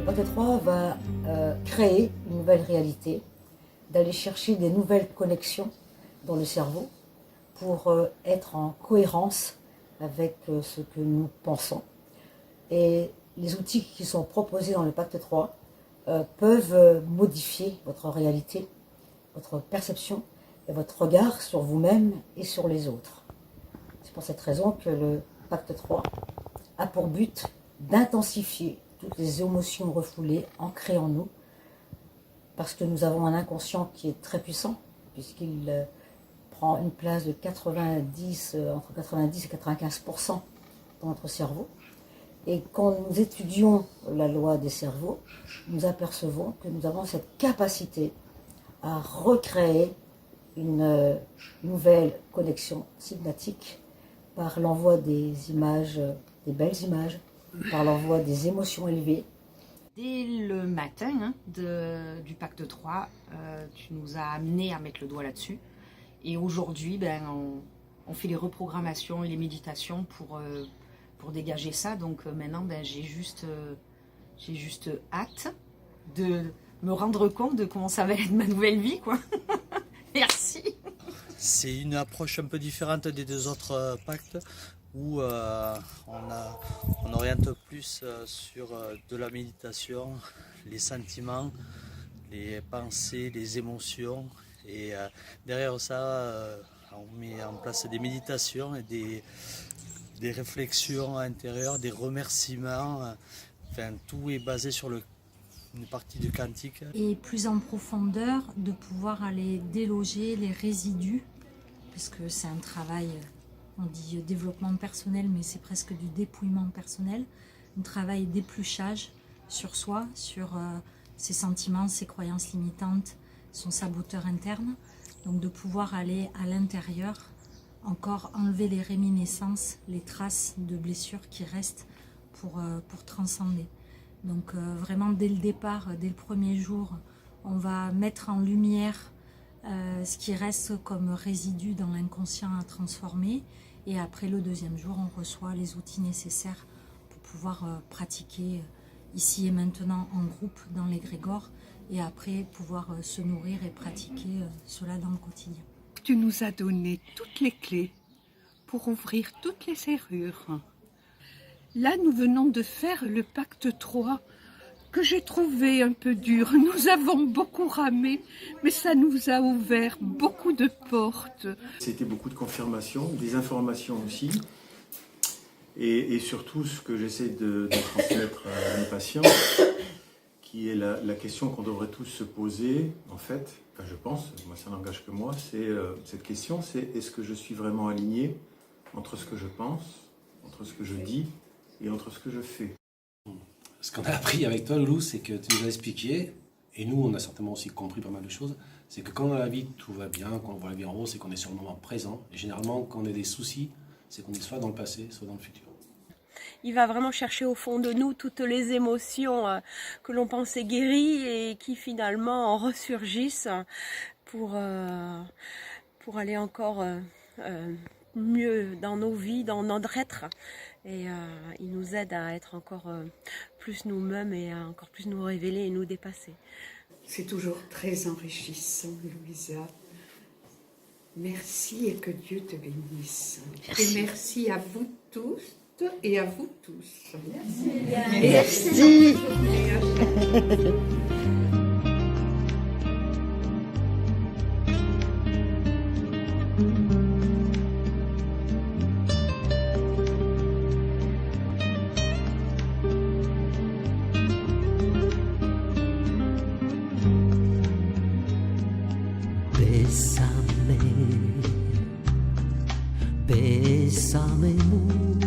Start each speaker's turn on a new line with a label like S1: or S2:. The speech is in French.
S1: Pacte 3 va créer une nouvelle réalité, d'aller chercher des nouvelles connexions dans le cerveau pour être en cohérence avec ce que nous pensons. Et les outils qui sont proposés dans le Pacte 3 peuvent modifier votre réalité, votre perception et votre regard sur vous-même et sur les autres. C'est pour cette raison que le Pacte 3 a pour but d'intensifier toutes les émotions refoulées ancrées en nous, parce que nous avons un inconscient qui est très puissant, puisqu'il prend une place de entre 90 et 95% dans notre cerveau. Et quand nous étudions la loi des cerveaux, nous apercevons que nous avons cette capacité à recréer une nouvelle connexion synaptique par l'envoi des images, des belles images, par l'envoi des émotions élevées.
S2: Dès le matin du Pacte 3, tu nous as amené à mettre le doigt là-dessus. Et aujourd'hui, on fait les reprogrammations et les méditations pour dégager ça. Donc maintenant, j'ai juste hâte de me rendre compte de comment ça va être ma nouvelle vie, quoi. Merci.
S3: C'est une approche un peu différente des deux autres pactes où on oriente plus sur de la méditation, les sentiments, les pensées, les émotions. Et derrière ça, on met en place des méditations et des réflexions intérieures, des remerciements. Enfin, tout est basé sur une partie du quantique.
S4: Et plus en profondeur, de pouvoir aller déloger les résidus, puisque c'est un travail, on dit développement personnel, mais c'est presque du dépouillement personnel, un travail d'épluchage sur soi, sur ses sentiments, ses croyances limitantes, son saboteur interne. Donc de pouvoir aller à l'intérieur, encore enlever les réminiscences, les traces de blessures qui restent pour transcender. Donc vraiment dès le départ, dès le premier jour, on va mettre en lumière ce qui reste comme résidu dans l'inconscient à transformer. Et après le deuxième jour, on reçoit les outils nécessaires pour pouvoir pratiquer ici et maintenant en groupe dans l'égrégore. Et après pouvoir se nourrir et pratiquer cela dans le quotidien.
S5: Tu nous as donné toutes les clés pour ouvrir toutes les serrures. Là, nous venons de faire le Pacte 3 que j'ai trouvé un peu dur. Nous avons beaucoup ramé, mais ça nous a ouvert beaucoup de portes.
S6: C'était beaucoup de confirmations, des informations aussi. Et surtout, ce que j'essaie de transmettre à mes patients, qui est la question qu'on devrait tous se poser, en fait, enfin je pense, moi ça n'engage que moi, c'est cette question, c'est est-ce que je suis vraiment aligné entre ce que je pense, entre ce que je dis et entre ce que je fais.
S7: Ce qu'on a appris avec toi, Loulou, c'est que tu nous as expliqué, et nous on a certainement aussi compris pas mal de choses, c'est que quand dans la vie tout va bien, quand on voit la vie en rose, c'est qu'on est sur le moment présent, et généralement quand on a des soucis, c'est qu'on est soit dans le passé, soit dans le futur.
S8: Il va vraiment chercher au fond de nous toutes les émotions que l'on pensait guéries et qui finalement en ressurgissent pour aller encore mieux dans nos vies, dans notre être. Et il nous aide à être encore plus nous-mêmes et à encore plus nous révéler et nous dépasser.
S5: C'est toujours très enrichissant, Louisa. Merci et que Dieu te bénisse.
S2: Merci.
S5: Et merci à vous tous. Et à vous tous.
S1: Merci.
S9: Bésame, bésame mucho.